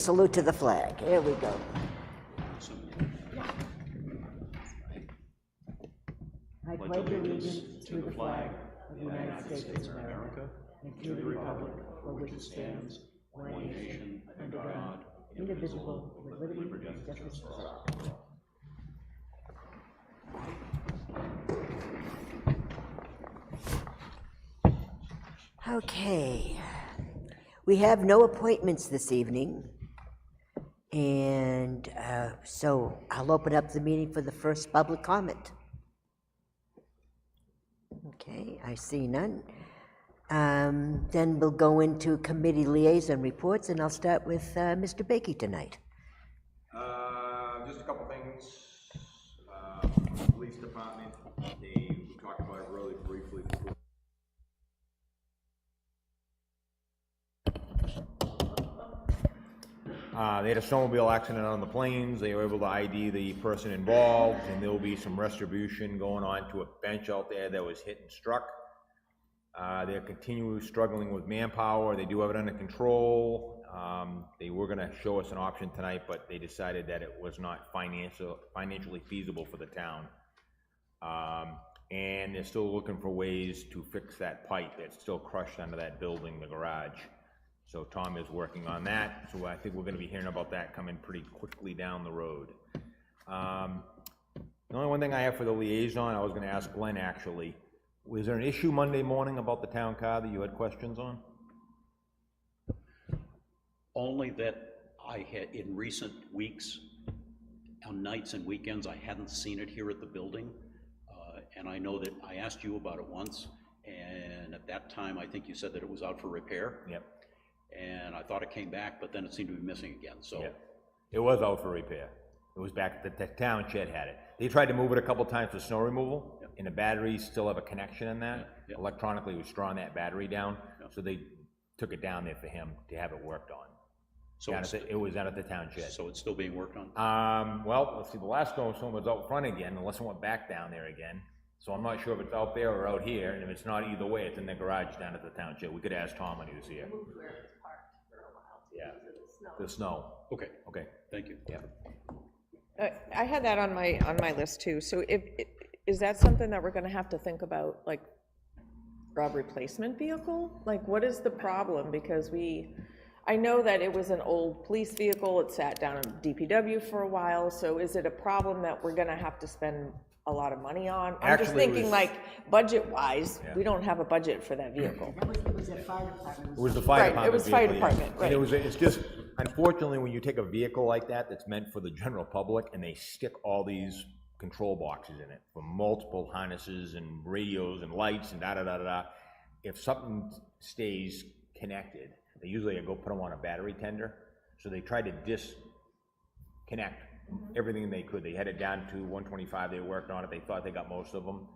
Salute to the flag. Here we go. I pledge allegiance to the flag of the United States of America and to the republic for which it stands, one nation, under God, indivisible, with liberty and justice for all. Okay. We have no appointments this evening. And so I'll open up the meeting for the first public comment. Okay, I see none. Then we'll go into committee liaison reports, and I'll start with Mr. Bakey tonight. Just a couple things. Police department, we talked about it really briefly before. They had a snowmobile accident on the plains. They were able to ID the person involved, and there will be some retribution going on to a bench out there that was hit and struck. They're continually struggling with manpower. They do have it under control. They were going to show us an option tonight, but they decided that it was not financially feasible for the town. And they're still looking for ways to fix that pipe that's still crushed under that building, the garage. So Tom is working on that. So I think we're going to be hearing about that coming pretty quickly down the road. The only one thing I have for the liaison, I was going to ask Glenn actually, was there an issue Monday morning about the town car that you had questions on? Only that I had, in recent weeks, on nights and weekends, I hadn't seen it here at the building. And I know that I asked you about it once, and at that time, I think you said that it was out for repair. Yep. And I thought it came back, but then it seemed to be missing again, so. Yep. It was out for repair. It was back, the town shed had it. They tried to move it a couple times for snow removal, yep. And the batteries still have a connection in that. Yep. Yep. Electronically, it was drawing that battery down, yep. So they took it down there for him to have it worked on. So it was out at the town shed. So it's still being worked on? Well, let's see, the last snowstorm was out front again, unless it went back down there again. So I'm not sure if it's out there or out here, and if it's not either way, it's in the garage down at the town shed. We could ask Tom when he was here. Yeah, the snow. Okay. Okay. Thank you. Yeah. I had that on my list too. So is that something that we're going to have to think about, like a replacement vehicle? Like, what is the problem? Because I know that it was an old police vehicle. It sat down in DPW for a while. So is it a problem that we're going to have to spend a lot of money on? I'm just thinking, like, budget-wise, yeah. We don't have a budget for that vehicle. It was a fire department. It was the fire department. Right, it was fire department, yeah. Right. It's just, unfortunately, when you take a vehicle like that that's meant for the general public and they stick all these control boxes in it for multiple harnesses and radios and lights and da-da-da-da-da, if something stays connected, they usually go put them on a battery tender. So they try to disconnect everything they could. They had it down to 125. They worked on it. They thought they got most of them.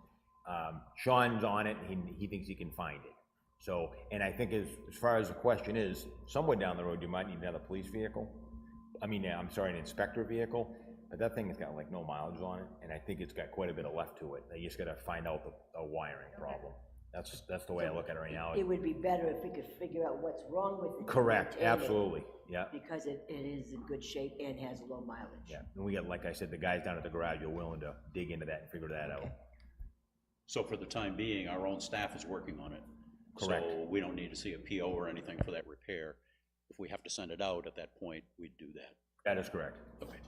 Sean's on it. And he thinks he can find it. So, and I think as far as the question is, somewhere down the road you might need another police vehicle. I mean, I'm sorry, an inspector vehicle. But that thing has got like no mileage on it, and I think it's got quite a bit of left to it. They just got to find out the wiring problem. That's the way I look at it right now. It would be better if we could figure out what's wrong with it. Correct, absolutely, yeah. Because it is in good shape and has low mileage. Yeah, and we got, like I said, the guys down at the garage are willing to dig into that and figure that out. So for the time being, our own staff is working on it. Correct. So we don't need to see a PO or anything for that repair. If we have to send it out at that point, we'd do that. That is correct. Okay.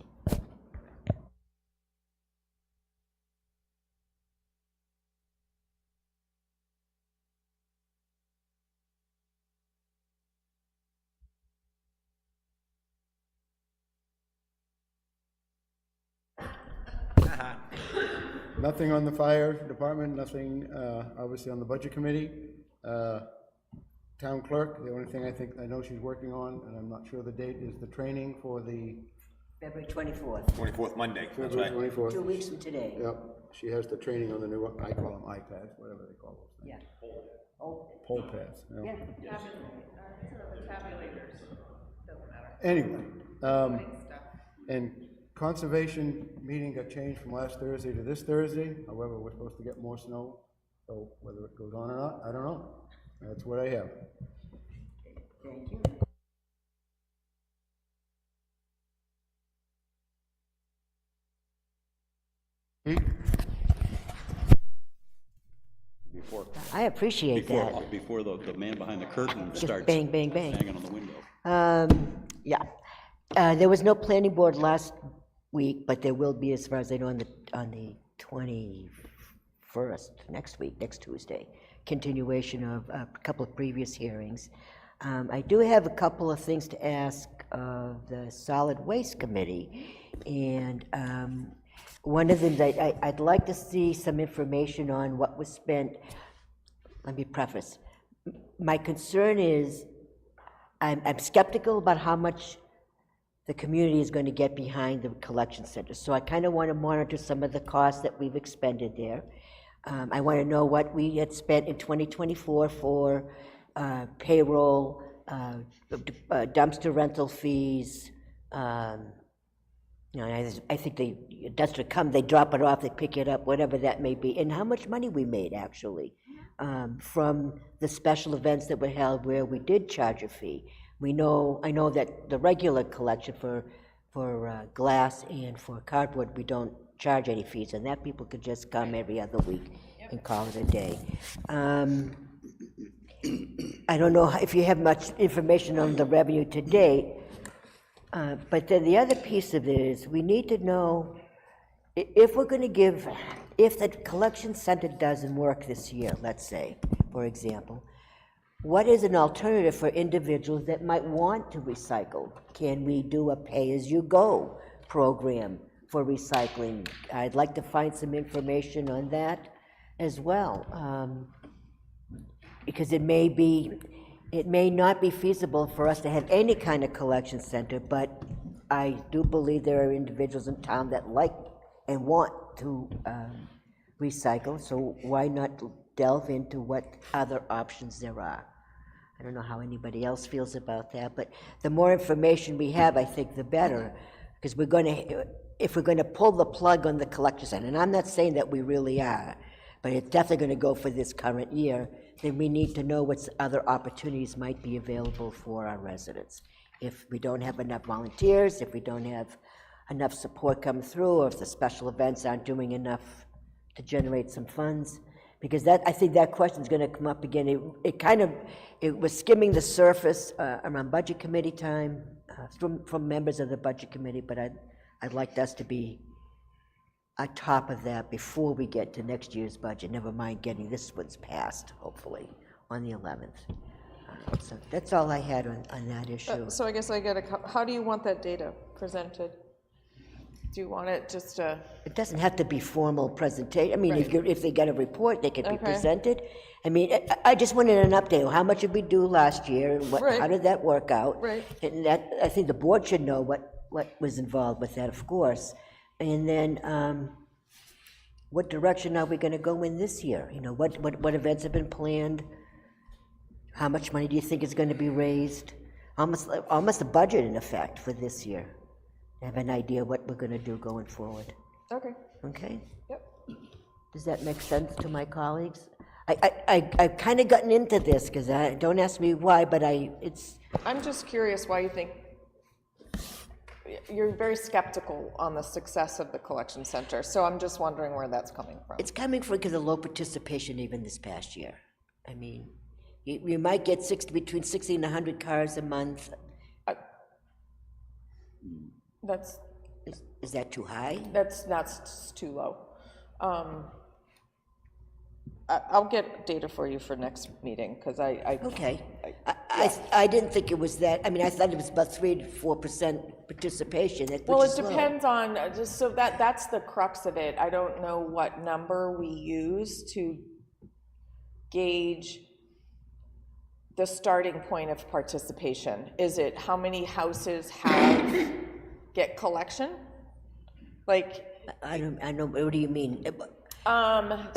Nothing on the fire department, nothing obviously on the budget committee. Town clerk, the only thing I know she's working on, and I'm not sure the date, is the training for the February 24th. 24th Monday, that's February right. 24th. 2 weeks from today. Yep, she has the training on the new, I call them iPads, whatever they call those things. Yeah. Oh. Poll pads. Yeah. Anyway, and conservation meeting got changed from last Thursday to this Thursday. However, we're supposed to get more snow, so whether it goes on or not, I don't know. That's what I have. Thank you. I appreciate that. Before the man behind the curtain Just starts bang, bang, bang. banging on the window. Yeah. There was no planning board last week, but there will be, as far as I know, on the 21st, next week, next Tuesday, continuation of a couple of previous hearings. I do have a couple of things to ask of the Solid Waste Committee, and one of them, I'd like to see some information on what was spent. Let me preface. My concern is, I'm skeptical about how much the community is going to get behind the collection center. So I kind of want to monitor some of the costs that we've expended there. I want to know what we had spent in 2024 for payroll, dumpster rental fees. I think the dumpster come, they drop it off, they pick it up, whatever that may be, and how much money we made actually from the special events that were held where we did charge a fee. I know that the regular collection for glass and for cardboard, we don't charge any fees, and that people could just come every other week and call it a day. I don't know if you have much information on the revenue to date, but then the other piece of it is we need to know if we're going to give, if the collection center doesn't work this year, let's say, for example, what is an alternative for individuals that might want to recycle? Can we do a pay-as-you-go program for recycling? I'd like to find some information on that as well, because it may not be feasible for us to have any kind of collection center, but I do believe there are individuals in town that like and want to recycle, so why not delve into what other options there are? I don't know how anybody else feels about that, but the more information we have, I think the better, because if we're going to pull the plug on the collection center, and I'm not saying that we really are, but it's definitely going to go for this current year, then we need to know what other opportunities might be available for our residents. If we don't have enough volunteers, if we don't have enough support come through, or if the special events aren't doing enough to generate some funds, because I think that question is going to come up again. It was skimming the surface around budget committee time from members of the budget committee, but I'd like us to be on top of that before we get to next year's budget, never mind getting this one's passed, hopefully, on the 11th. So that's all I had on that issue. So I guess how do you want that data presented? Do you want it just a? It doesn't have to be formal presentation. I mean, Right. if they get a report, they can be Okay. presented. I mean, I just wanted an update. How much did we do last year? And Right. how did that work out? Right. And that, I think the board should know what was involved with that, of course. And then, what direction are we gonna go in this year? You know, what events have been planned? How much money do you think is gonna be raised? Almost a budget in effect for this year. Have an idea what we're gonna do going forward, Okay, okay? yep. Does that make sense to my colleagues? I've kind of gotten into this, because don't ask me why, but I'm just curious why you think, you're very skeptical on the success of the collection center, so I'm just wondering where that's coming from. it's coming from because of low participation even this past year. I mean, you might get between 60 and 100 cars a month. That's Is that too high? that's too low. I'll get data for you for next meeting, because Okay. I didn't think it was that, I mean, I thought it was about 3 to 4% participation, well, which it is low. depends on, just so that's the crux of it. I don't know what number we use to gauge the starting point of participation. Is it how many houses get collection? Like, I don't know, what do you mean? so.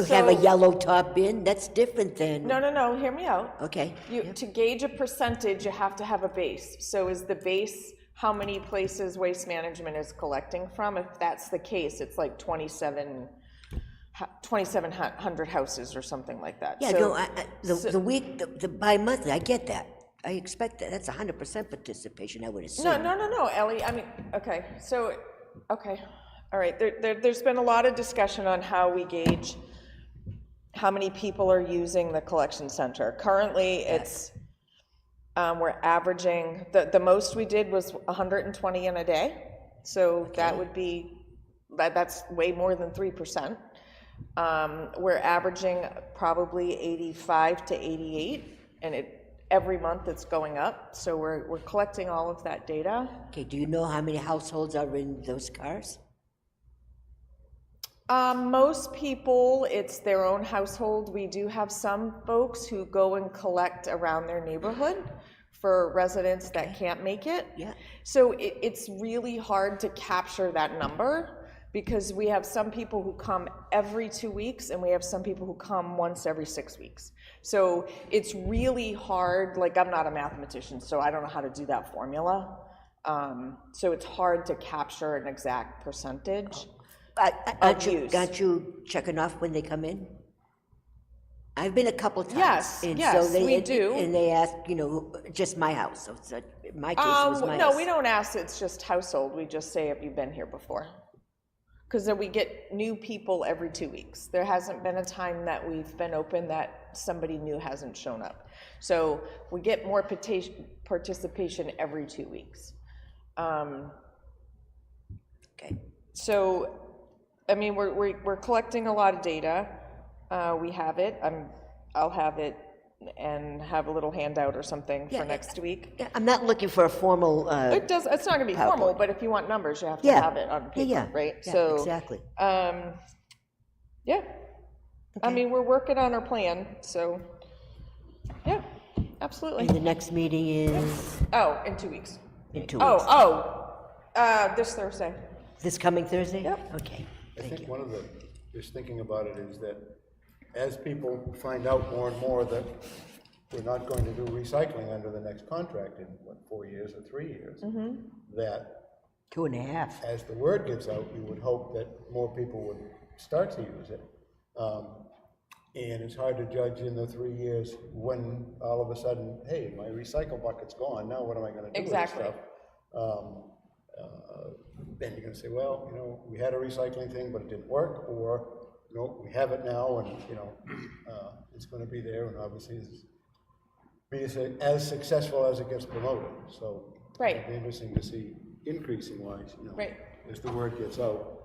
Have a yellow top bin? That's different than. No, hear me out. Okay. To gauge a percentage, you have to have a base. So is the base how many places Waste Management is collecting from? If that's the case, it's like 2,700 houses or something like that. Yeah, So- no, the week, the bi-monthly, I get that. I expect that. That's 100% participation, I would assume. No, Ellie, I mean, okay, so All right, there's been a lot of discussion on how we gauge how many people are using the collection center. Currently, it's, we're averaging, the most we did was 120 in a day. So that would be, that's way more than 3%. We're averaging probably 85 to 88, and every month it's going up. So we're collecting all of that data. Okay, do you know how many households are in those cars? Most people, it's their own household. We do have some folks who go and collect around their neighborhood for residents that can't make it. Yeah. So it's really hard to capture that number because we have some people who come every 2 weeks and we have some people who come once every 6 weeks. So it's really hard, like I'm not a mathematician, so I don't know how to do that formula. So it's hard to capture an exact percentage. Aren't you checking off when they come in? I've been a couple times. Yes, we do. And they ask, just my house, so it's my case, it was my house. No, we don't ask, it's just household, we just say, have you been here before? Because then we get new people every 2 weeks. There hasn't been a time that we've been open that somebody new hasn't shown up. So we get more participation every 2 weeks. Okay. So, I mean, we're collecting a lot of data. We have it. I'll have it and have a little handout or something for next week. Yeah, I'm not looking for a formal, It's not gonna be formal, but if you want numbers, you have to have it on paper, right? yeah, So, exactly. yeah. I mean, we're working on our plan, so, yeah, absolutely. And the next meeting is Oh, in 2 weeks. in 2 weeks. This Thursday. This coming Thursday? Yep. Okay, I thank think you. one of the, just thinking about it is that as people find out more and more that we're not going to do recycling under the next contract in, 4 years or 3 years, that 2.5. as the word gets out, you would hope that more people would start to use it. And it's hard to judge in the 3 years when all of a sudden, hey, my recycle bucket's gone, now what am I gonna do with this stuff? Then you're gonna say, well, we had a recycling thing, but it didn't work, or, we have it now, and, it's gonna be there, and obviously be as successful as it gets promoted, so. Right. It'll be interesting to see increasing wise, Right. as the word gets out.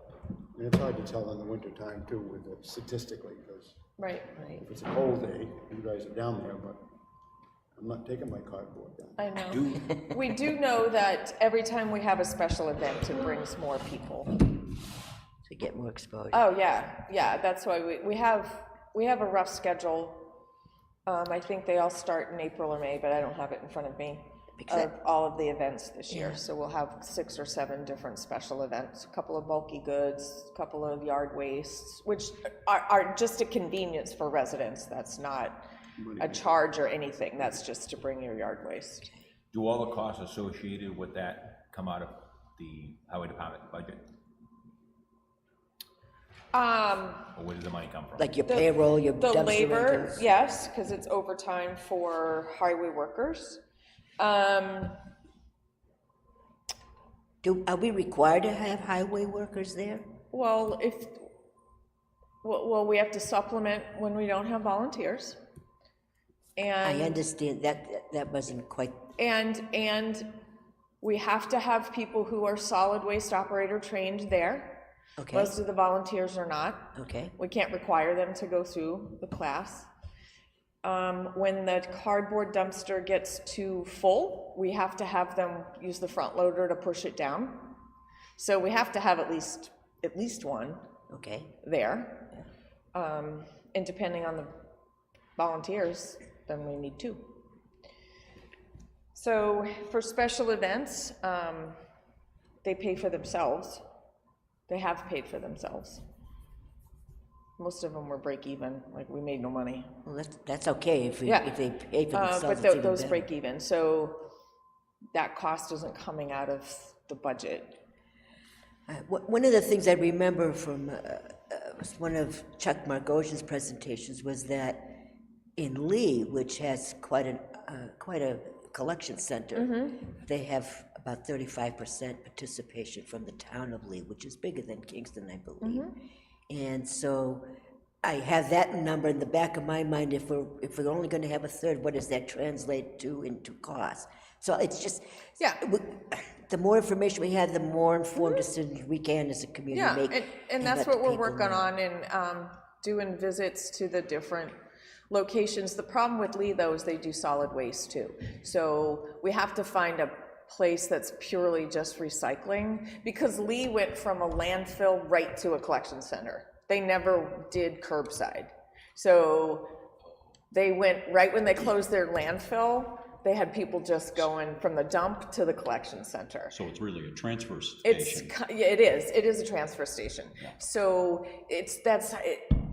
And it's hard to tell in the wintertime too, with it statistically, because Right. if it's a cold day, you guys are down there, but I'm not taking my cardboard down. I know. We do know that every time we have a special event, it brings more people. To get more exposure. Oh, yeah, that's why we have a rough schedule. I think they all start in April or May, but I don't have it in front of me, of all of the events this year. So we'll have 6 or 7 different special events, a couple of bulky goods, a couple of yard wastes, which are just a convenience for residents. That's not a charge or anything, that's just to bring your yard waste. Do all the costs associated with that come out of the highway department budget? Or where does the money come from? Like your payroll, your The dumpster labor, rentals? yes, because it's overtime for highway workers. Are we required to have highway workers there? Well, we have to supplement when we don't have volunteers. I And, understand that wasn't quite, and we have to have people who are solid waste operator trained there. okay, Most of the volunteers are not. okay, We can't require them to go through the class. When the cardboard dumpster gets too full, we have to have them use the front loader to push it down. So we have to have at least one okay. there. And depending on the volunteers, then we need 2. So for special events, they pay for themselves. They have paid for themselves. Most of them were break even, like we made no money. Well, that's okay if Yeah. they pay for themselves, But it's even those better. break even, so that cost isn't coming out of the budget. One of the things I remember from one of Chuck Margosian's presentations was that in Lee, which has quite a collection center, they have about 35% participation from the town of Lee, which is bigger than Kingston, I believe. And so I have that number in the back of my mind. If we're only going to have a third, what does that translate to into cost? So it's just, Yeah. the more information we have, the more informed decisions we can as a community Yeah, make. and that's let what the we're people working know. on, and doing visits to the different locations. The problem with Lee, though, is they do solid waste too. So we have to find a place that's purely just recycling, because Lee went from a landfill right to a collection center. They never did curbside. So they went, right when they closed their landfill, they had people just going from the dump to the collection center. So it's really a transfer It's, station. yeah, it is a transfer station. So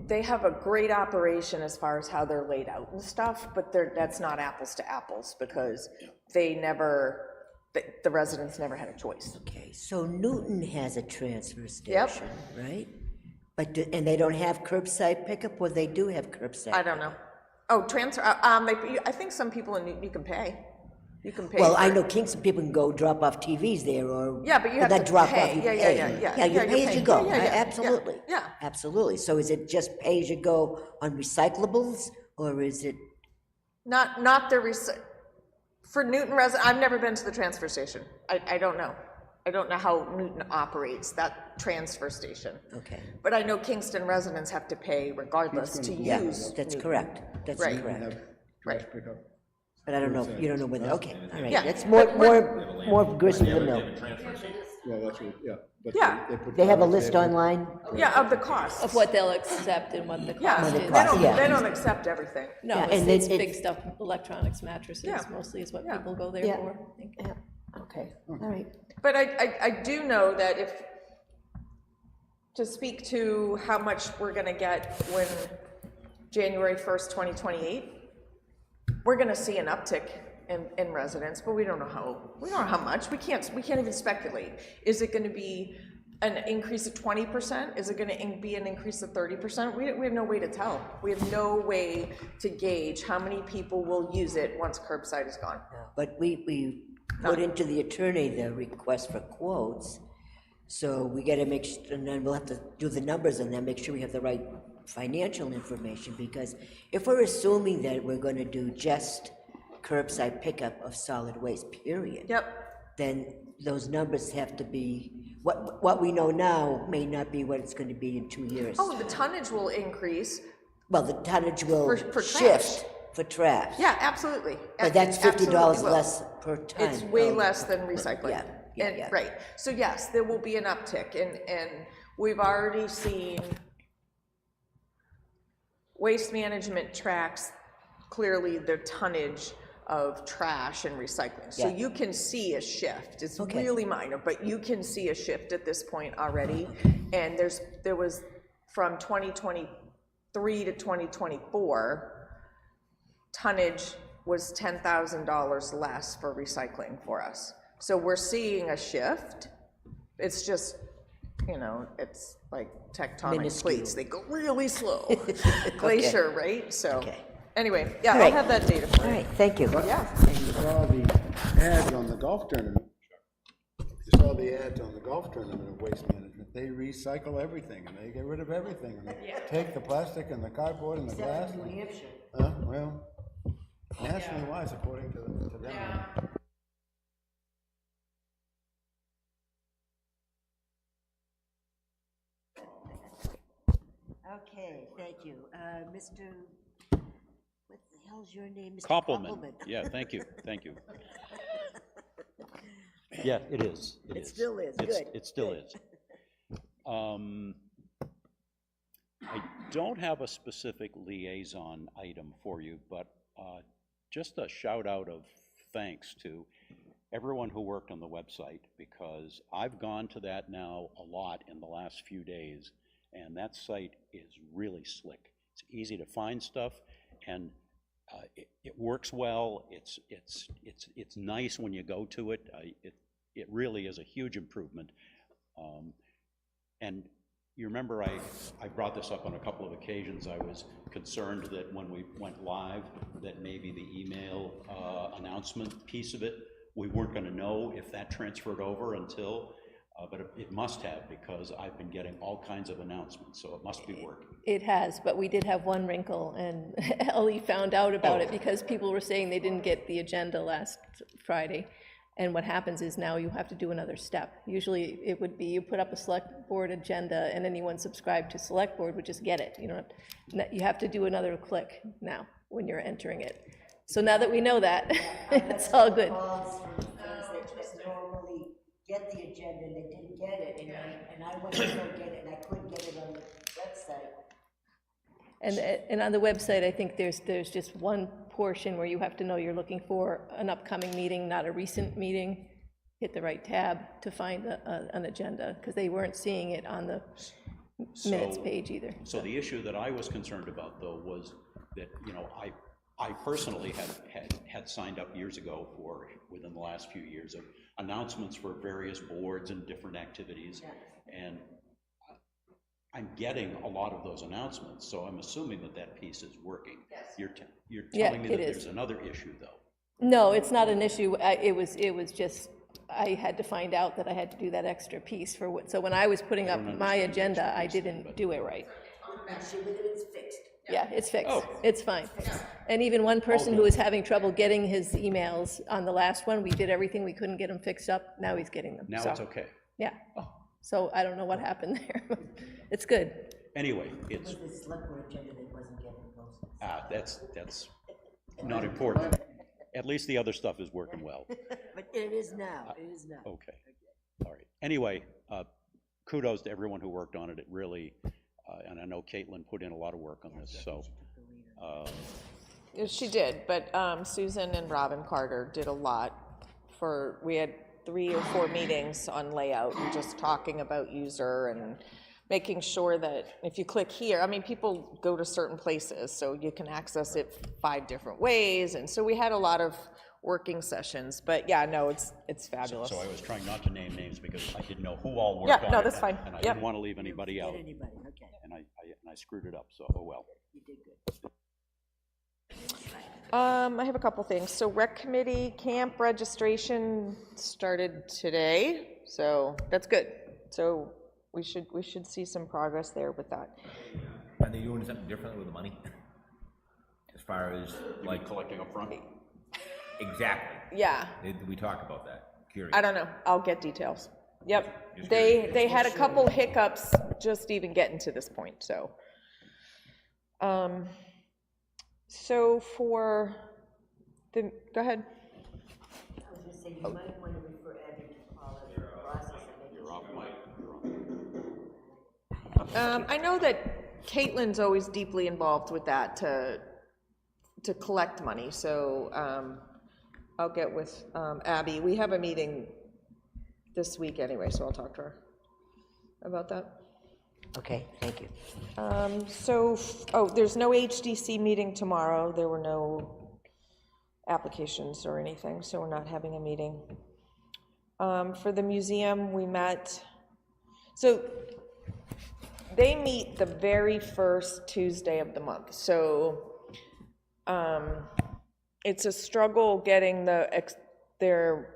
they have a great operation as far as how they're laid out and stuff, but that's not apples to apples, because the residents never had a choice. Okay, so Newton has a transfer station, right? But, and they don't have curbside pickup, or they do have curbside? I don't know. Oh, transfer, I think some people in Newton, you can pay. You can pay. Well, I for- know Kingston people can go drop off TVs there, or. Yeah, but you have not to drop pay. off, you Yeah, pay. yeah, you you're pay as you paying. go, Yeah, absolutely. yeah. Absolutely, so is it just pay as you go on recyclables, or is it? Not the, for Newton resident, I've never been to the transfer station. I don't know. I don't know how Newton operates that transfer station. Okay, But I know Kingston residents have to pay regardless to yeah, use. that's Newton. correct, that's Right. correct. Have trash pickup. But I don't know, you don't know whether, okay, all right, Yeah, that's but more grist in the mill. Well, that's what, yeah. But Yeah. put They have a garbage list there. online? Yeah, of the cost. Of what they'll accept and what the Yeah, cost they is. cost, yeah. don't accept everything. No, Yeah, it's, and it's it- big stuff, electronics, mattresses, Yeah. mostly is what Yeah. people go there Yeah. for. I think. Yeah, okay, all right. But I do know that to speak to how much we're gonna get when January 1st, 2028, we're gonna see an uptick in residents, but we don't know how much. We can't even speculate. Is it gonna be an increase of 20%? Is it gonna be an increase of 30%? We have no way to tell. We have no way to gauge how many people will use it once curbside is gone. But we put into the attorney the request for quotes, so we gotta make, and then we'll have to do the numbers and then make sure we have the right financial information, because if we're assuming that we're gonna do just curbside pickup of solid waste, period. Yep. Then those numbers have to be, what we know now may not be what it's gonna be in 2 years. Oh, the tonnage will increase. Well, the tonnage will For trash. shift for trash. Yeah, absolutely. But that's It $50 absolutely will. less per ton. It's way of- less than recycling. Yeah, And- yeah. Right, so yes, there will be an uptick, and we've already seen Waste Management tracks clearly their tonnage of trash and recycling. So Yeah. you can see a shift. It's Okay. really minor, but you can see a shift at this point already. And there was, from 2023 to 2024, tonnage was $10,000 less for recycling for us. So we're seeing a shift. It's just, it's like tectonic Minuscule. plates. They go really slow. Glacier, right? So, Okay. anyway, yeah, All I'll right. have that data for All you. right, thank you. Yeah. You saw the ads on the golf tournament. You saw the ads on the golf tournament of Waste Management. They recycle everything, and they get rid of everything, and they take the plastic and the cardboard and the glass. New Hampshire. Well, nationally wise, according to them. Okay, thank you. Mr., what the hell's your name? Mr. Compliment. Yeah, thank you. Yeah, it is. It still is, It's- good, It still good. is. I don't have a specific liaison item for you, but just a shout out of thanks to everyone who worked on the website, because I've gone to that now a lot in the last few days, and that site is really slick. It's easy to find stuff, and it works well. It's nice when you go to it. It really is a huge improvement. And you remember I brought this up on a couple of occasions. I was concerned that when we went live, that maybe the email announcement piece of it we weren't gonna know if that transferred over until, but it must have, because I've been getting all kinds of announcements, so it must be working. It has, but we did have one wrinkle, and Ellie found out about it because people were saying they didn't get the agenda last Friday. And what happens is now you have to do another step. Usually it would be you put up a select board agenda and anyone subscribed to select board would just get it. You have to do another click now when you're entering it. So now that we know that, it's all good. Calls from things that just normally get the agenda and they didn't get it, and I went to go get it, and I couldn't get it on the website. And on the website, I think there's just one portion where you have to know you're looking for an upcoming meeting, not a recent meeting. Hit the right tab to find an agenda, because they weren't seeing it on the minutes page either. So the issue that I was concerned about, though, was that, I personally had signed up years ago for, within the last few years, of announcements for various boards and different activities, and I'm getting a lot of those announcements, so I'm assuming that piece is working. Yes. You're telling me that there's another issue, though. No, it's not an issue. It was just, I had to find out that I had to do that extra piece for what, so when I was putting up my agenda, I didn't do it right. Actually, it's fixed. Yeah, it's fixed. It's fine. And even one person who was having trouble getting his emails on the last one, we did everything we couldn't get them fixed up. Now he's getting them. Now So, it's okay. Yeah. So I don't know what happened there. It's good. Anyway, it's, With the select board agenda that wasn't getting posted. that's not important. At least the other stuff is working well. But it is now, it is now. Okay, all right. Anyway, kudos to everyone who worked on it. It really, and I know Caitlin put in a lot of work on this, so. She did, but Susan and Robin Carter did a lot we had 3 or 4 meetings on layout and just talking about user and making sure that if you click here, people go to certain places, so you can access it 5 different ways, and so we had a lot of working sessions, but yeah, no, it's fabulous. So I was trying not to name names because I didn't know who all worked on it. Yeah, no, that's fine. And I Yep. didn't want to leave anybody out, Anybody, okay, and I screwed it up, so, oh well. you did good. I have a couple things. So rec committee camp registration started today, so that's good. So we should see some progress there with that. Are they doing something differently with the money? As far as, like, Collecting up front? exactly. Yeah, We talk about that, curious. I don't know. I'll get details. Yep. Just They had a couple hiccups just even getting to this point, so. So for the, go ahead. I was gonna say, you might want to refer Abby to Paula for the process of making. You're off mic. You're on. I know that Caitlin's always deeply involved with that to collect money, so I'll get with Abby. We have a meeting this week anyway, so I'll talk to her about that. Okay, thank you. There's no HDC meeting tomorrow. There were no applications or anything, so we're not having a meeting. For the museum, we met, so they meet the very first Tuesday of the month, so it's a struggle getting their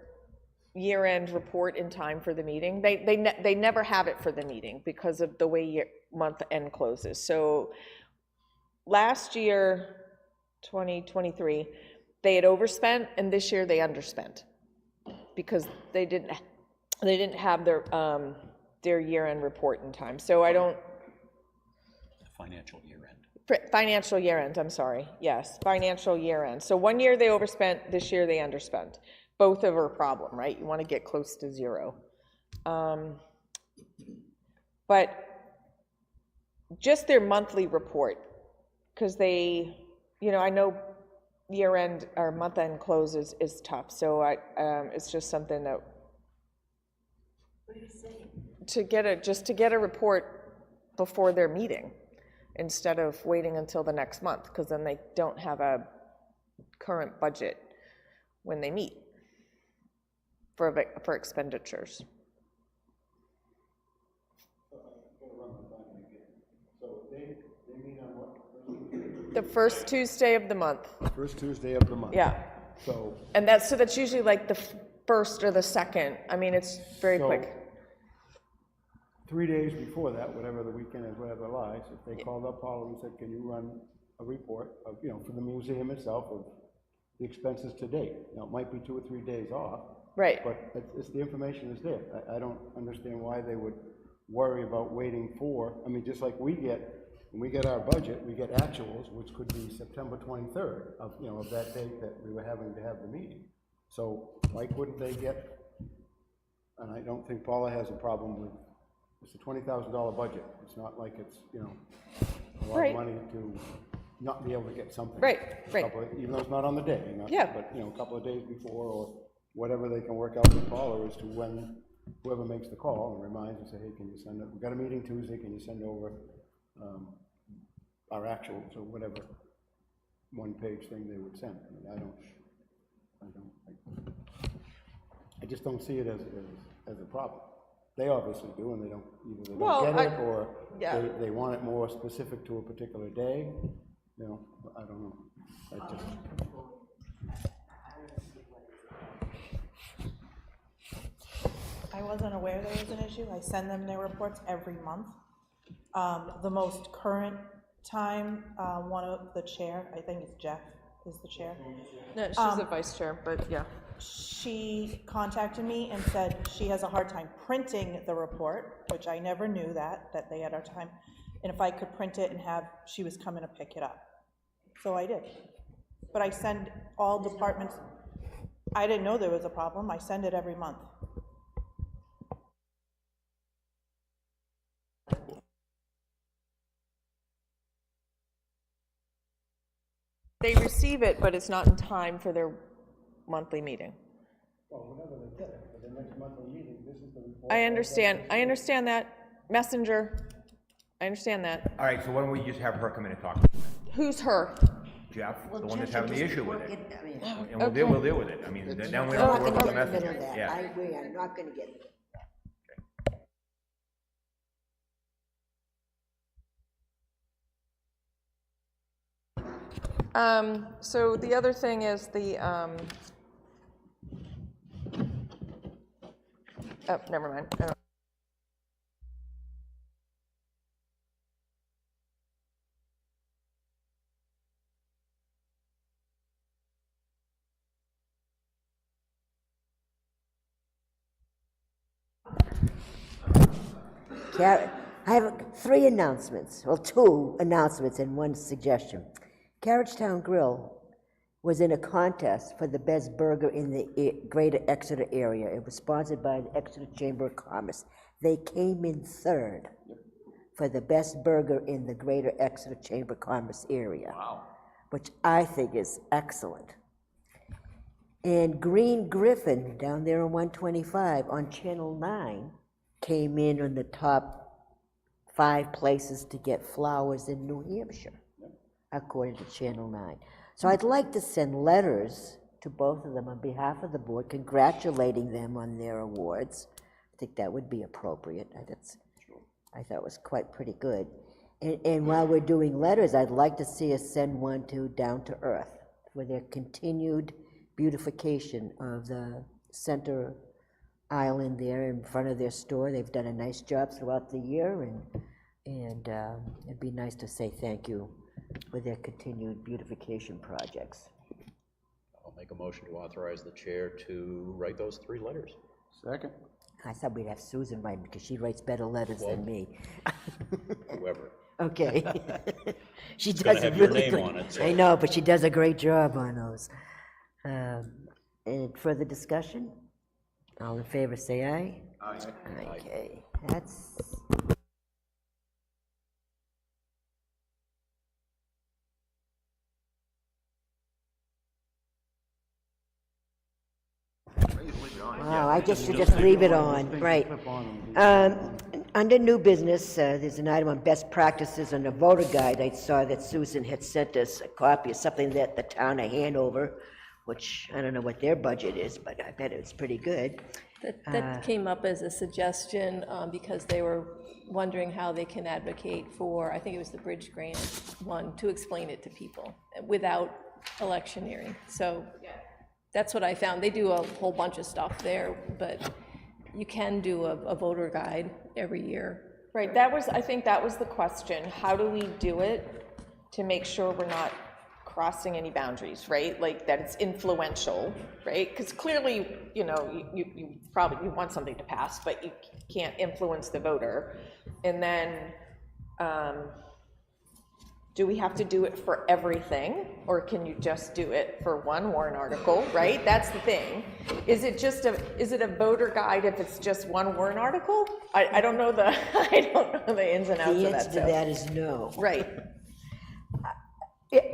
year-end report in time for the meeting. They never have it for the meeting because of the way month end closes. So last year, 2023, they had overspent, and this year they underspent because they didn't have their year-end report in time. So I don't. Financial year end. Financial year end, I'm sorry. Yes, financial year end. So one year they overspent, this year they underspent. Both of are a problem, right? You want to get close to 0. But just their monthly report, because they, I know year end or month end close is tough. So it's just something that. What are you saying? To get a report before their meeting, instead of waiting until the next month, because then they don't have a current budget when they meet for expenditures. So they meet on what? The first Tuesday of the month. First Tuesday of the month. Yeah. So, And that's usually like 1st or the 2nd. I mean, it's very So- quick. 3 days before that, whatever the weekend is, whatever lies, if they called up Paula and said, can you run a report of, you know, for the museum itself of the expenses to date? Now, it might be 2 or 3 days off, Right. but it's the information is there. I don't understand why they would worry about waiting for, I mean, just like when we get our budget, we get actuals, which could be September 23rd of, you know, of that date that we were having to have the meeting. So why couldn't they get, and I don't think Paula has a problem with, it's a $20,000 budget. It's not like it's, you know, a lot Right. of money to not be able to get something. Right, right. Even though it's not on the day, Yeah. but, you know, a couple of days before, or whatever they can work out with Paula as to when whoever makes the call and reminds and say, hey, can you send it, we've got a meeting Tuesday, can you send over our actuals or whatever one-page thing they would send. I mean, I just don't see it as a problem. They obviously do, and they don't, either they Well, don't get it, or yeah. they want it more specific to a particular day, you know, I don't know. I just, I wasn't aware there was an issue. I send them their reports every month. The most current time, one of the chair, I think it's Jeff, is the chair. No, she's the vice chair, but yeah. She contacted me and said she has a hard time printing the report, which I never knew that they had a hard time. And if I could print it and she was coming to pick it up. So I did. But I send all departments, I didn't know there was a problem. I send it every month. They receive it, but it's not in time for their monthly meeting. well, whenever they get it, for the next monthly meeting, this is the report. I understand that. Messenger, I understand that. All right, so why don't we just have her come in and talk? Who's her? Jeff, Well, the one that's Jeff having should the just issue with work it. I mean, And we'll deal with it. I mean, now we I'm don't not work gonna with the get in the middle messenger. of that. I Yeah. agree, I'm not gonna get it. So the other thing is the, oh, never mind. I don't- I have 3 announcements, well, 2 announcements and 1 suggestion. Carriagetown Grill was in a contest for the best burger in the greater Exeter area. It was sponsored by the Exeter Chamber of Commerce. They came in 3rd for the best burger in the greater Exeter Chamber of Commerce area. Wow. Which I think is excellent. And Green Griffin, down there on 125 on Channel 9, came in on the top 5 places to get flowers in New Hampshire, according to Channel 9. So I'd like to send letters to both of them on behalf of the board, congratulating them on their awards. I think that would be appropriate. I thought it was quite pretty good. And while we're doing letters, I'd like to see us send one to Down to Earth for their continued beautification of the center island there in front of their store. They've done a nice job throughout the year, and it'd be nice to say thank you for their continued beautification projects. I'll make a motion to authorize the chair to write those 3 letters. Second. I thought we'd have Susan write because she writes better letters than me. Whoever. Okay. She It's gonna does a have your really name good. on it, so- I know, but she does a great job on those. And further discussion? All in favor, say aye. Aye. Okay, that's. Wow, I just should just leave it on, right. Under new business, there's an item on best practices on the voter guide. I saw that Susan had sent us a copy of something that the town of Hanover, which I don't know what their budget is, but I bet it's pretty good. That came up as a suggestion because they were wondering how they can advocate for, I think it was the bridge grant one, to explain it to people without electioneering. So That's what I found. They do a whole bunch of stuff there, but you can do a voter guide every year. Right, that was, I think that was the question. How do we do it to make sure we're not crossing any boundaries, right? Like that it's influential, right? Because clearly, you know, you probably, you want something to pass, but you can't influence the voter. And then, do we have to do it for everything, or can you just do it for one warrant article, right? That's the thing. Is it just is it a voter guide if it's just one warrant article? I don't know the, I don't know the ins and outs of The that. answer to that is no. Right,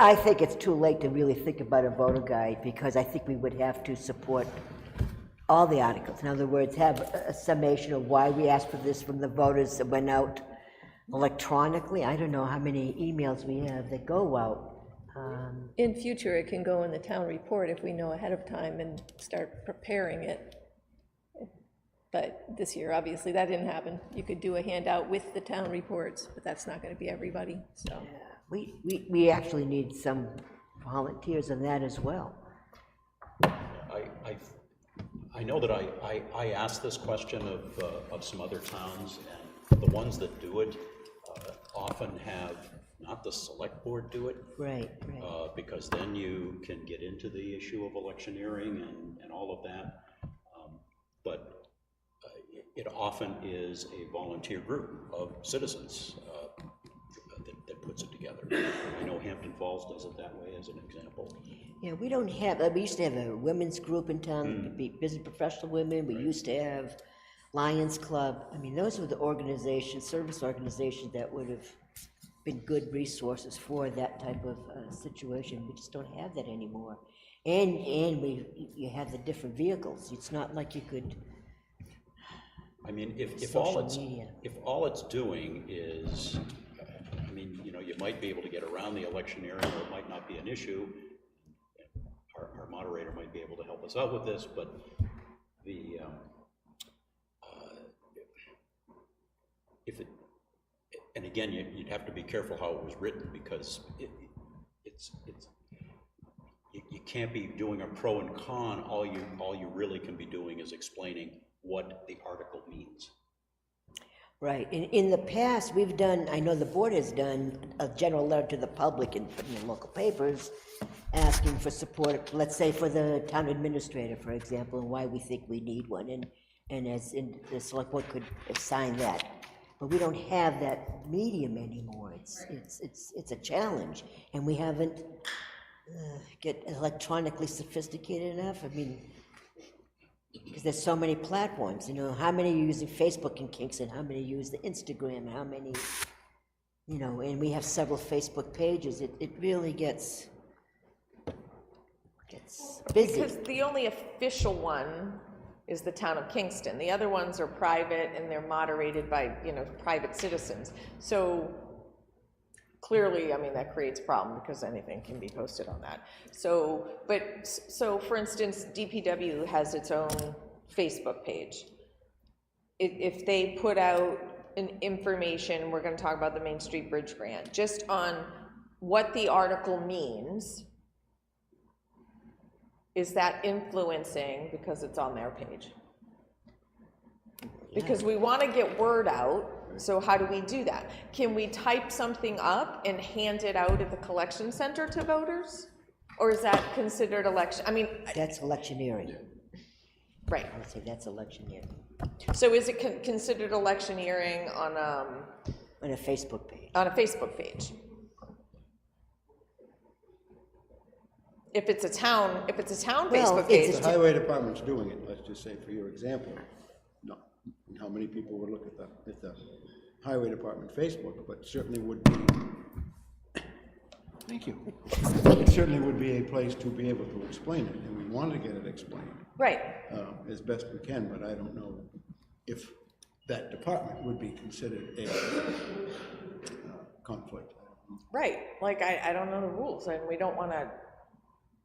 I think it's too late to really think about a voter guide, because I think we would have to support all the articles. In other words, have a summation of why we asked for this from the voters that went out electronically. I don't know how many emails we have that go out. In future, it can go in the town report if we know ahead of time and start preparing it. But this year, obviously, that didn't happen. You could do a handout with the town reports, but that's not gonna be everybody, so. We actually need some volunteers on that as well. I know that I asked this question of some other towns, and the ones that do it often have not the select board do it. Right. Because then you can get into the issue of electioneering and all of that. But it often is a volunteer group of citizens that puts it together. I know Hampton Falls does it that way as an example. Yeah, we don't have, we used to have a women's group in town, business professional women. We used to have Lions Club. I mean, those were the organizations, service organizations that would have been good resources for that type of situation. We just don't have that anymore. And you have the different vehicles. It's not like you could. I mean, if Social media. all it's doing is, I mean, you know, you might be able to get around the electioneering, or it might not be an issue. Our moderator might be able to help us out with this, but the if it, and again, you'd have to be careful how it was written, because you can't be doing a pro and con. All you really can be doing is explaining what the article means. Right. In the past, we've done, I know the board has done a general letter to the public in the local papers asking for support, let's say for the town administrator, for example, and why we think we need one. And as in, the select board could sign that. But we don't have that medium anymore. It's a challenge, and we haven't get electronically sophisticated enough. I mean, because there's so many platforms, you know, how many are using Facebook in Kingston, how many use the Instagram, how many, you know, and we have several Facebook pages. It really gets busy. because the only official one is the town of Kingston. The other ones are private, and they're moderated by, you know, private citizens. So clearly, I mean, that creates a problem, because anything can be posted on that. So, so for instance, DPW has its own Facebook page. If they put out an information, we're gonna talk about the Main Street Bridge Grant, just on what the article means, is that influencing because it's on their page? Because we want to get word out, so how do we do that? Can we type something up and hand it out at the collection center to voters? Or is that considered election? I mean, That's electioneering. right. I would say that's electioneering. So is it considered electioneering on On a Facebook page. a Facebook page? If it's a town Well, Facebook it's page. The highway department's doing it, let's just say, for your example. No, how many people would look at the highway department Facebook, but certainly would be, thank you. It certainly would be a place to be able to explain it, and we want to get it explained Right. as best we can, but I don't know if that department would be considered a conflict. Right, like, I don't know the rules, and we don't want to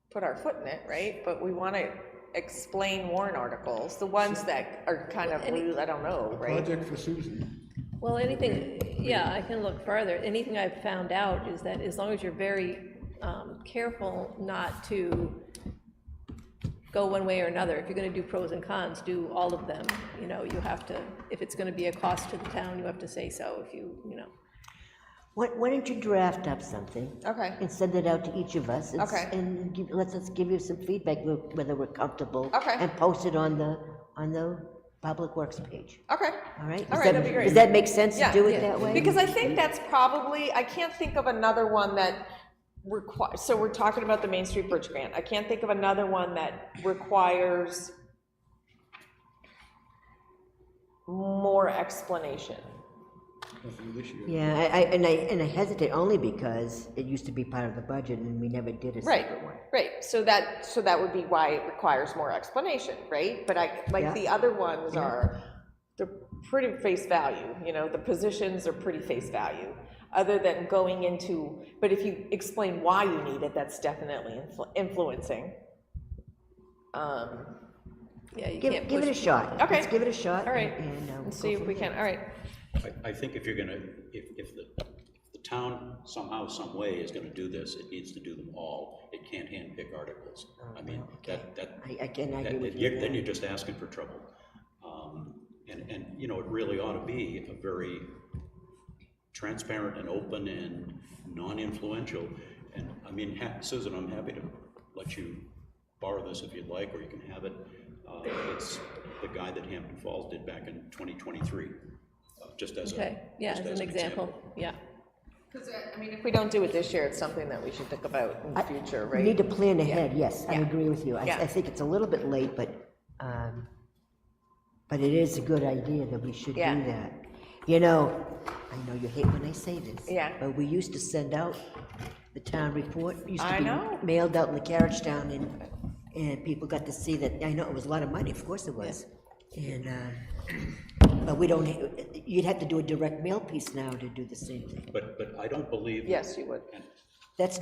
put our foot in it, right? But we want to explain warrant articles, the ones that are kind of, I don't know, right? Project for Susan. Well, anything, yeah, I can look further. Anything I've found out is that as long as you're very careful not to go one way or another. If you're gonna do pros and cons, do all of them, you know, you have to, if it's gonna be a cost to the town, you have to say so, if you know. Why don't you draft up something? Okay. And send it out to each of us. Okay. And let us give you some feedback, whether we're comfortable. Okay. And post it on the Public Works page. Okay. All right? All right, that'd be great. Does that make sense to Yeah, do it yeah. that way? Because I think that's probably, I can't think of another one that requires, so we're talking about the Main Street Bridge Grant. I can't think of another one that requires more explanation. Nothing this year. Yeah, and I hesitate only because it used to be part of the budget and we never did a Right, separate one. right, so that would be why it requires more explanation, right? But Yeah. the other ones are, they're pretty face value, you know, the positions are pretty face value, other than going into, but if you explain why you need it, that's definitely influencing. Yeah, you Give can't it a push. shot. Okay. Let's give it a shot. All right, And we'll let's see go if from we there. can, all right, I think if you're gonna, if the town somehow, some way is gonna do this, it needs to do them all. It can't handpick articles. I mean, that. I can agree that- with you. Then you're just asking for trouble. And, you know, it really ought to be a very transparent and open and non-influential. And, I mean, Susan, I'm happy to let you borrow this if you'd like, or you can have it. It's the guy that Hampton Falls did back in 2023, just as a. Okay, yeah, just as an example, yeah. because, I mean, if we don't do it this year, it's something that we should think about in the future, We right? need to plan ahead, yes, I Yeah. agree with you. Yeah. I think it's a little bit late, but it is a good idea that we should do Yeah. that. You know, I know you hate when I say this. Yeah. But we used to send out the town report, used I to know. be mailed out in the carriage town, and people got to see that, I know it was a lot of money, of course it was. And, but we don't, you'd have to do a direct mail piece now to do the same thing. But I don't believe. Yes, you would. And, That's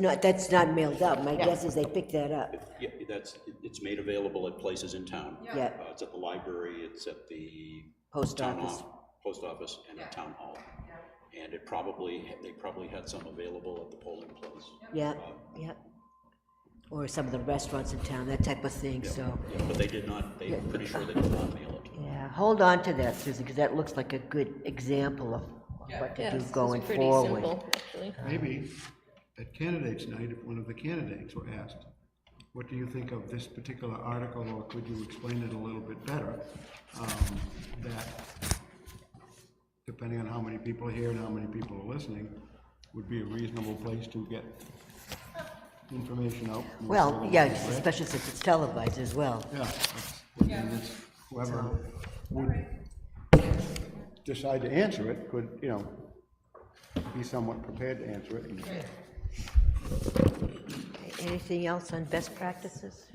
not mailed out, my guess is they picked that up. yeah, it's made available at places in town. Yeah. It's at the library, it's at the. Post town office. Post office and at town hall. And they probably had some available at the polling place. Yeah, yeah. Or some of the restaurants in town, that type of thing, so. Yeah, but they did not, I'm pretty sure they did not mail it. Yeah, hold on to that, Susan, because that looks like a good example of what to Yeah, do it's going pretty forward. simple, actually. Maybe at candidates night, if one of the candidates were asked, what do you think of this particular article, or could you explain it a little bit better? That, depending on how many people are here and how many people are listening, would be a reasonable place to get information out. Well, yeah, especially since it's televised as well. And it's whoever would decide to answer it could, you know, be somewhat prepared to answer it. Anything else on best practices?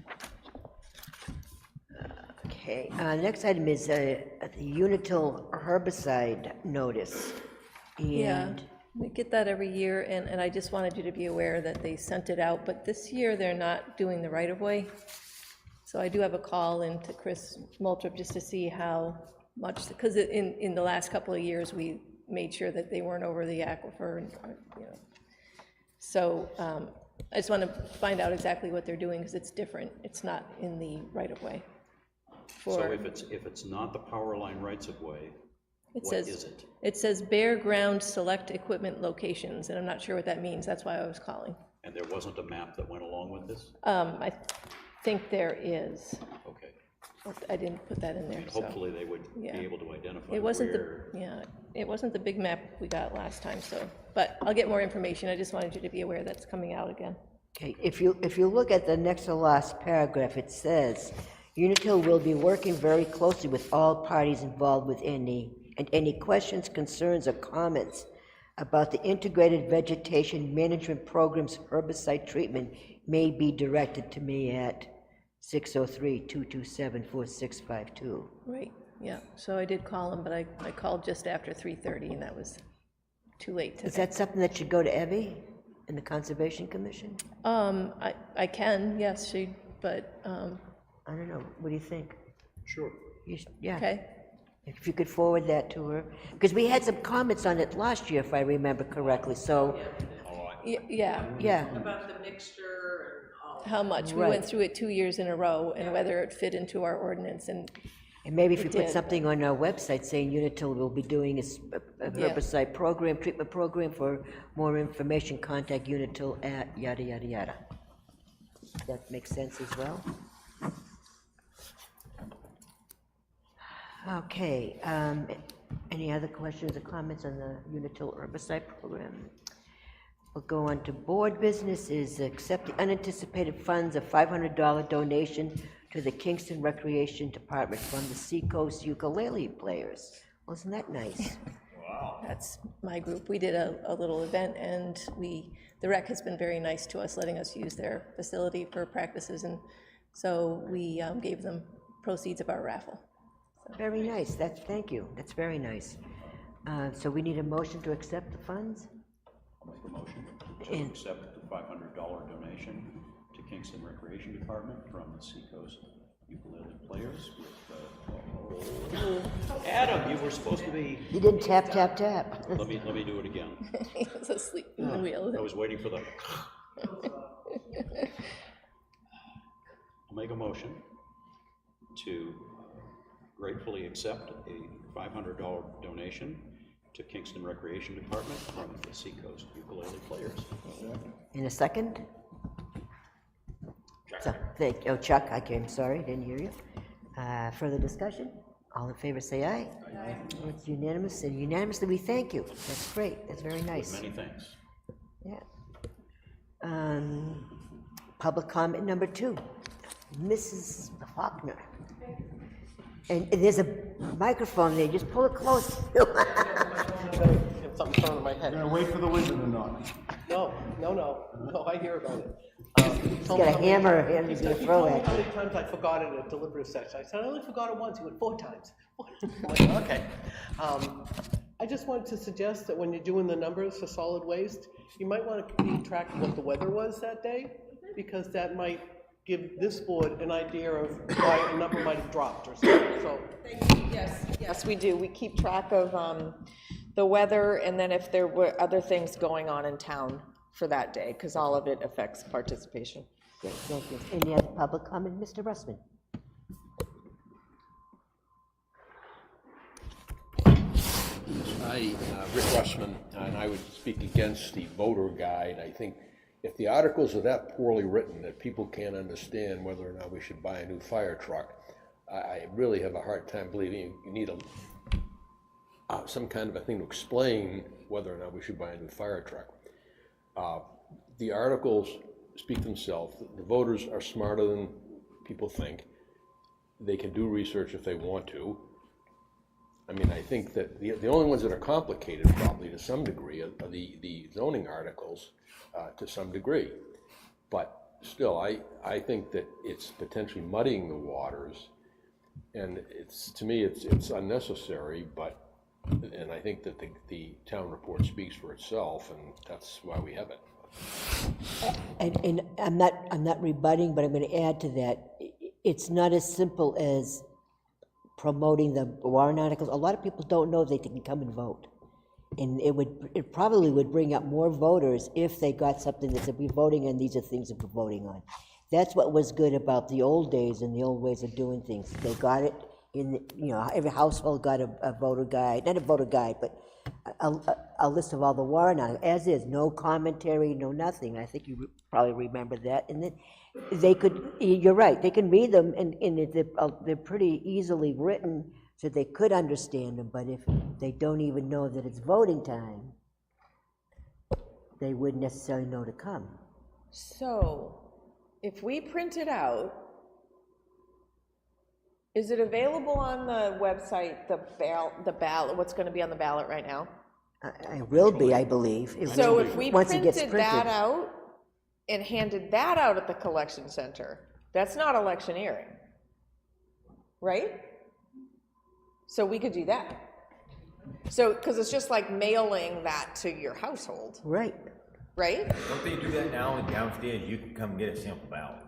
Okay, next item is the Unitil herbicide notice. Yeah, And we get that every year, and I just wanted you to be aware that they sent it out, but this year they're not doing the right-of-way. So I do have a call into Chris Moultrie just to see how much, because in the last couple of years, we made sure that they weren't over the aquifer, and, you know. So I just want to find out exactly what they're doing, because it's different. It's not in the right-of-way. So if it's not the power line rights of way, It what says, is it? it says bare ground select equipment locations, and I'm not sure what that means, that's why I was calling. And there wasn't a map that went along with this? I think there is. Okay. I didn't put that in there, And so. hopefully they would be Yeah. able to identify It wasn't where. it wasn't the big map we got last time, so, but I'll get more information, I just wanted you to be aware that's coming out again. okay, if you look at the next to last paragraph, it says, Unitil will be working very closely with all parties involved with any questions, concerns, or comments about the integrated vegetation management program's herbicide treatment may be directed to me at 603-227-4652. Right, yeah, so I did call him, but I called just after 3:30, and that was too late Is today. that something that should go to Evie and the Conservation Commission? I can, yes, but, I don't know, what do you think? Sure. Yeah. okay, If you could forward that to her, because we had some comments on it last year, if I remember correctly, so, yeah, yeah. About the mixture and all how much. We Right. went through it 2 years in a row, and whether it fit into our ordinance, and And maybe if It we put did. something on our website saying Unitil will be doing a Yeah. herbicide program, treatment program, for more information, contact Unitil at yada, yada, yada. That makes sense as well? Okay, any other questions or comments on the Unitil herbicide program? We'll go on to board business, is accept the unanticipated funds of $500 donation to the Kingston Recreation Department from the Seacoast Ukulele Players. Wasn't that nice? that's my group. We did a little event, and the rec has been very nice to us, letting us use their facility for practices, and so we gave them proceeds of our raffle. Very nice, thank you, that's very nice. So we need a motion to accept the funds? Make a motion to And- accept the $500 donation to Kingston Recreation Department from the Seacoast Ukulele Players with, Adam, you were supposed to be, You didn't tap, tap, tap. let me do it again. He was asleep in the wheel. I was waiting for the. I'll make a motion to gratefully accept a $500 donation to Kingston Recreation Department from the Seacoast Ukulele Players. In a second? So, Chuck, I'm sorry, didn't hear you. Further discussion? All in favor, say aye. Aye. It's unanimous, and unanimously we thank you. That's great, that's very nice. Many thanks. Yeah. Public comment number 2, Mrs. Faulkner. And there's a microphone there, just pull it close. Get something thrown in my head. We're gonna wait for the window to knock. No, I hear about it. He's got a hammer and he's gonna throw He it. told me how many times I forgot it at a deliberative session. I said, I only forgot it once. He went 4 times. I'm like, okay. I just wanted to suggest that when you're doing the numbers for solid waste, you might want to keep track of what the weather was that day, because that might give this board an idea of why a number might have dropped or something, so. Yes, we do. We keep track of the weather, and then if there were other things going on in town for that day, because all of it affects participation. Great, thank you. Any other public comment? Mr. Russman? Hi, Rick Russman, and I would speak against the voter guide. I think if the articles are that poorly written that people can't understand whether or not we should buy a new fire truck, I really have a hard time believing you need some kind of a thing to explain whether or not we should buy a new fire truck. The articles speak themselves. The voters are smarter than people think. They can do research if they want to. I mean, I think that the only ones that are complicated, probably to some degree, are the zoning articles to some degree. But still, I think that it's potentially muddying the waters, and to me, it's unnecessary. And I think that the town report speaks for itself, and that's why we have it. And I'm not rebutting, but I'm going to add to that. It's not as simple as promoting the warrant articles. A lot of people don't know they can come and vote. And it probably would bring up more voters if they got something that said, we're voting on these are things that we're voting on. That's what was good about the old days and the old ways of doing things. They got it in, every household got a voter guide, not a voter guide, but a list of all the warrant articles, as is, no commentary, no nothing. I think you probably remember that. And then they could, you're right, they can read them, and they're pretty easily written, so they could understand them, but if they don't even know that it's voting time, they wouldn't necessarily know to come. So, if we print it out, is it available on the website, the ballot, what's going to be on the ballot right now? I will be, I believe. So if we once it gets printed that out and handed that out at the collection center, that's not electioneering, right? So we could do that. So, because it's just like mailing that to your household, Right, right? Don't they do that now, and downstairs you can come get a sample ballot?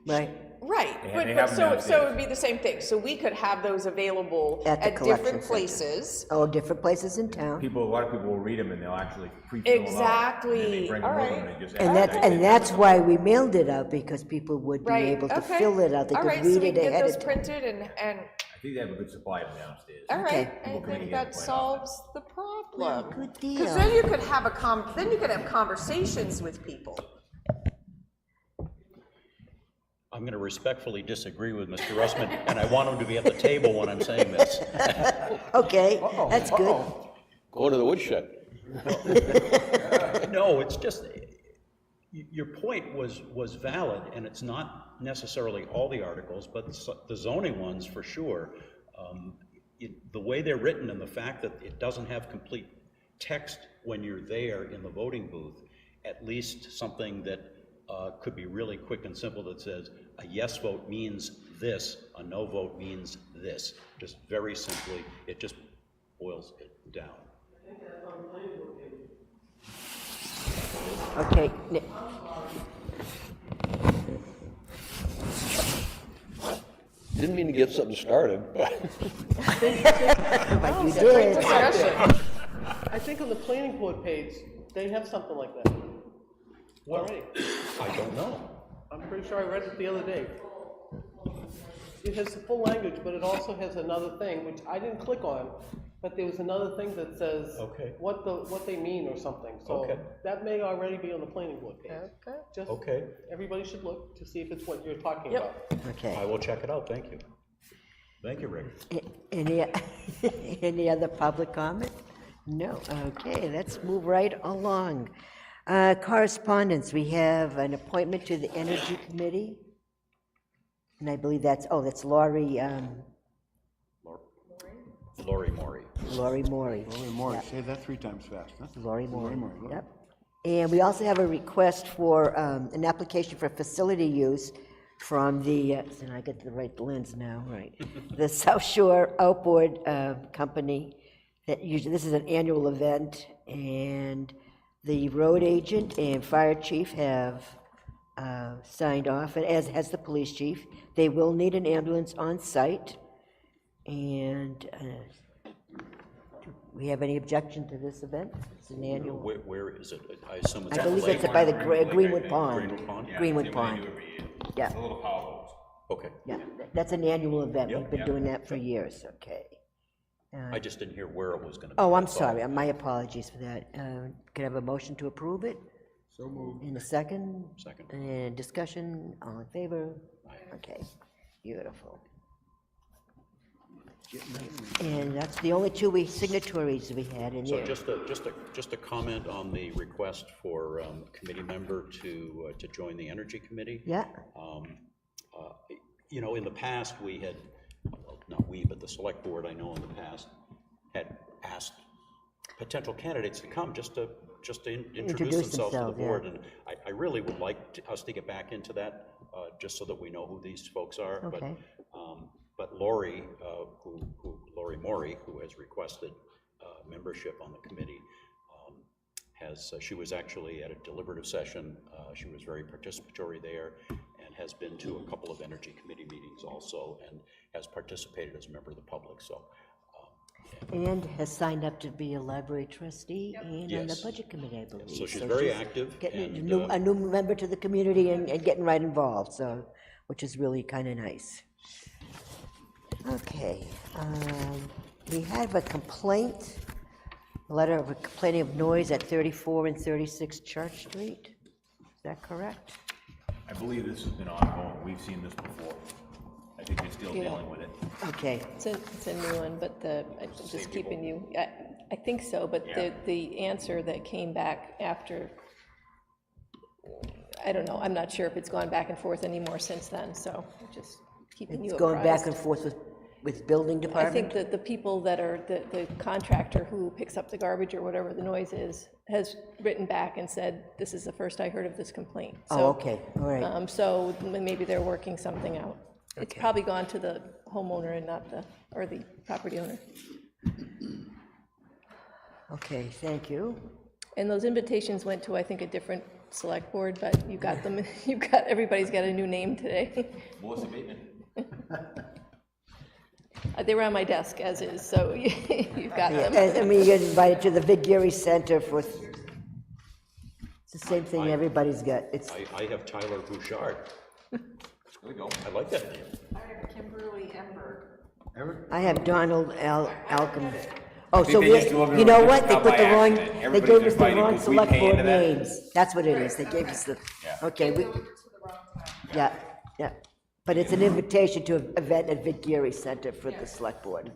right. Right, They but have them so downstairs. it would be the same thing, so we could have those available At the at collection different center. places. Oh, different places in town. A lot of people will read them and they'll actually pre-fill them out. And then they Exactly. bring them All with right. them and just. And that's why we mailed it out, because people would be Right, able to okay. fill it out. They All could right, so read we it can get ahead those of time. printed and, I think they have a good supply of them downstairs. all right, Okay. I People come in think here that quite solves the problem. Good Because deal. then you could have then you could have conversations with people. I'm going to respectfully disagree with Mr. Russman, and I want him to be at the table when I'm saying this. Okay, that's good. Go to the woodshed. No, it's just, your point was valid, and it's not necessarily all the articles, but the zoning ones for sure. The way they're written and the fact that it doesn't have complete text when you're there in the voting booth, at least something that could be really quick and simple that says, a yes vote means this, a no vote means this. Just very simply, it just boils it down. Okay. Didn't mean to get something started, but But you Great did. discussion. I think on the planning board page, they have something like that. Already. I don't know. I'm pretty sure I read it the other day. It has the full language, but it also has another thing, which I didn't click on, but there was another thing that says Okay. what they mean or something. So Okay. that may already be on the planning board page. Okay. Just, Okay. everybody should look to see if it's what you're talking Yep. about. Okay. I will check it out, thank you. Thank you, Rick. Any, any other public comment? No, okay, let's move right along. Correspondence, we have an appointment to the Energy Committee. And I believe that's Laurie, Lori Maury. Laurie Maury. Lori Moore, say that 3 times fast, huh? Laurie Maury, Maury, Laurie. yep. And we also have a request for an application for facility use from the, and I get the right lens now, right, the South Shore Outboard Company. That usually, this is an annual event, and the road agent and fire chief have signed off, and as has the police chief. They will need an ambulance on site, and do we have any objection to this event? It's an annual. Where is it? I assume it's I at the believe lake. it's by the Greenwood Pond. Greenwood Pond? Greenwood Pond, yeah, A little power hose. Okay. yeah, that's an annual event, we've Yep. been doing that for years, okay. I just didn't hear where it was gonna be. Oh, I'm That's all. sorry, my apologies for that. Can I have a motion to approve it? So moved. In a second? Second. And discussion, all in favor? Okay, beautiful. And that's the only two signatories we had in So there. just a comment on the request for committee member to join the Energy Committee. Yeah, You know, in the past, we had, well, not we, but the select board, I know in the past, had asked potential candidates to come just to introduce themselves to the themselves, yeah. board. And I really would like us to get back into that, just so that we know who these folks are. Okay. But Lori, Lori Maury, who has requested membership on the committee, she was actually at a deliberative session. She was very participatory there and has been to a couple of Energy Committee meetings also and has participated as a member of the public, so. and has signed up to be a library trustee and on the Yes. Budget Committee, I believe. So she's very active Getting and, a new member to the community and getting right involved, so, which is really kind of nice. Okay, we have a complaint, a letter of complaining of noise at 34 and 36 Church Street. Is that correct? I believe this has been ongoing, we've seen this before. I think they're still dealing with it. Okay, It's a new one, but I'm just keeping you, I think so, but the answer that came back after, I don't know, I'm not sure if it's gone back and forth anymore since then, so just keeping you it's apprised. going back and forth with building I department? think that the people that are, the contractor who picks up the garbage or whatever the noise is, has written back and said, this is the first I heard of this complaint. Oh, So, okay, all right, So maybe they're working something out. It's Okay. probably gone to the homeowner and not or the property owner. okay, thank you. And those invitations went to, I think, a different select board, but you got them, everybody's got a new name today. Melissa Bateman. They were on my desk as is, so you've got them. I mean, you get invited to the Vic Geary Center for, it's the same thing everybody's got. It's, I have Tyler Bouchard. There we go. I like that name. I have Kimberly Ember. I have Donald Alcom. Oh, think so they we, just delivered you know them what? They out put by the wrong, accident. they Everybody's gave us the invited wrong because we select pay board into that. names. That's what it is. They gave us the, Yeah. okay, yeah, yeah. But it's an invitation to an event at Vic Geary Center for the select board.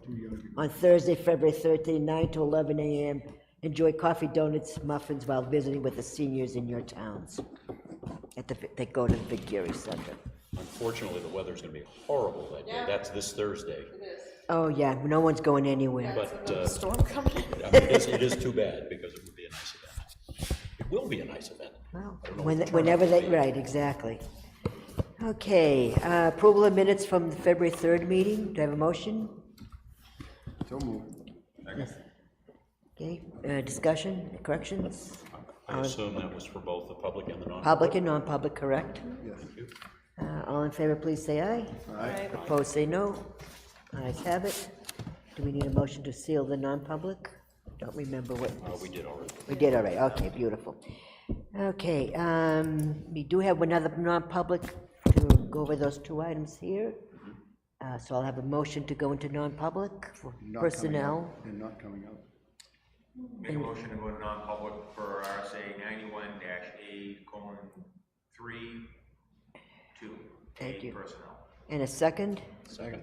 On Thursday, February 13, 9 to 11 a.m. Enjoy coffee, donuts, muffins while visiting with the seniors in your towns. They go to the Vic Geary Center. Unfortunately, the weather's gonna be horrible that day. That's this Thursday. Oh, yeah, no one's going anywhere. But, Storm coming. I mean, it is too bad because it would be a nice event. It will be a nice event. Well, I don't know what the whenever turnout they, will be. right, exactly. Okay, approval of minutes from the February 3rd meeting. Do I have a motion? So moved. Okay, discussion, corrections? I assume that was for both the public and the non-public. Public and non-public, correct? Yes. All in favor, please say aye. Aye. Opposed, say no. Ayes have it. Do we need a motion to seal the non-public? Don't remember what. We did already. We did, all right, okay, beautiful. Okay, we do have another non-public to go over those two items here. So I'll have a motion to go into non-public for personnel. And not coming out. Make a motion to go to non-public for RSA 91-A:3, 2, Thank you. personnel. And a second? Second.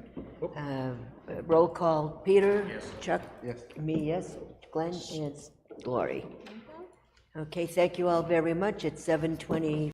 Roll call, Peter? Yes. Chuck? Yes. Me, yes. Glenn and Glory. Okay, thank you all very much. It's 7:20.